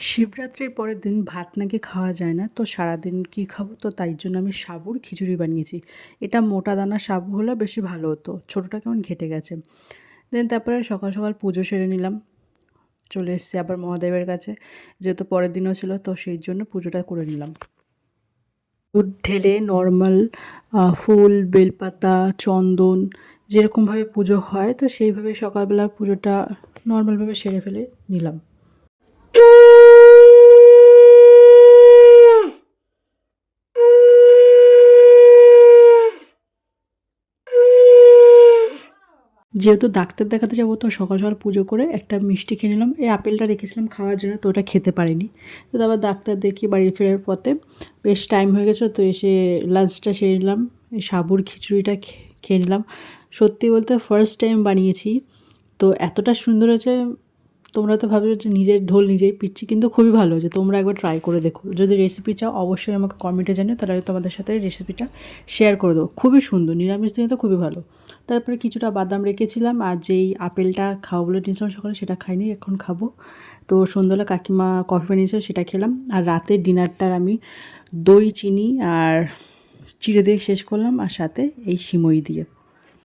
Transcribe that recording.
শিবরাত্রির পরের দিন ভাত নাকি খাওয়া যায় না। তো সারাদিন কী খাবো? তো তাই জন্য আমি সাবুর খিচুড়ি বানিয়েছি। এটা মোটা দানার সাবু হলে বেশি ভালো হতো। ছোটোটা কেমন ঘেঁটে গেছে। দেন তারপরে সকাল, সকাল পুজো সেরে নিলাম। চলে এসেছি আবার মহাদেবের কাছে। যেহেতু পরের দিনও ছিল তো সেই জন্য পুজোটা করে নিলাম। দুধ ঢেলে নর্মাল ফুল, বেলপাতা, চন্দন যেরকমভাবে পুজো হয় তো সেইভাবে সকালবেলা পুজোটা নর্মালভাবে সেরে ফেলে নিলাম। যেহেতু ডাক্তার দেখাতে যাবো তো সকাল, সকাল পুজো করে একটা মিষ্টি খেয়ে নিলাম। এই আপেলটা রেখেছিলাম খাওয়ার জন্য তো ওটা খেতে পারিনি। তো আবার ডাক্তার দেখিয়ে বাড়ি ফেরার পথে বেশ টাইম হয়ে গেছিলো তো এসে লাঞ্চটা সেরে নিলাম। এই সাবুর খিচুড়িটা খেয়ে নিলাম। সত্যি বলতে ফার্স্ট টাইম বানিয়েছি। তো এতটা সুন্দর হয়েছে তোমরা তো ভাবছো যে নিজের ঢোল নিজেই পিটছি, কিন্তু খুবই ভালো হয়েছে। তোমরা একবার ট্রাই করে দেখো। যদি রেসিপি চাও অবশ্যই আমাকে কমেন্টে জানিও, তাহলে আমি তোমাদের সাথে রেসিপিটা শেয়ার করে দেবো। খুবই সুন্দর, নিরামিষ দিনে তো খুবই ভালো। তারপরে কিছুটা বাদাম রেখেছিলাম আর যেই আপেলটা খাবো বলে নিয়েছিলাম সকালে সেটা খাইনি, এখন খাবো। তো সন্ধ্যাবেলা কাকিমা কফি বানিয়েছিল সেটা খেলাম। আর রাতের ডিনারটার আমি দই চিনি আর চিড়ে দিয়ে শেষ করলাম আর সাথে এই সিমই দিয়ে।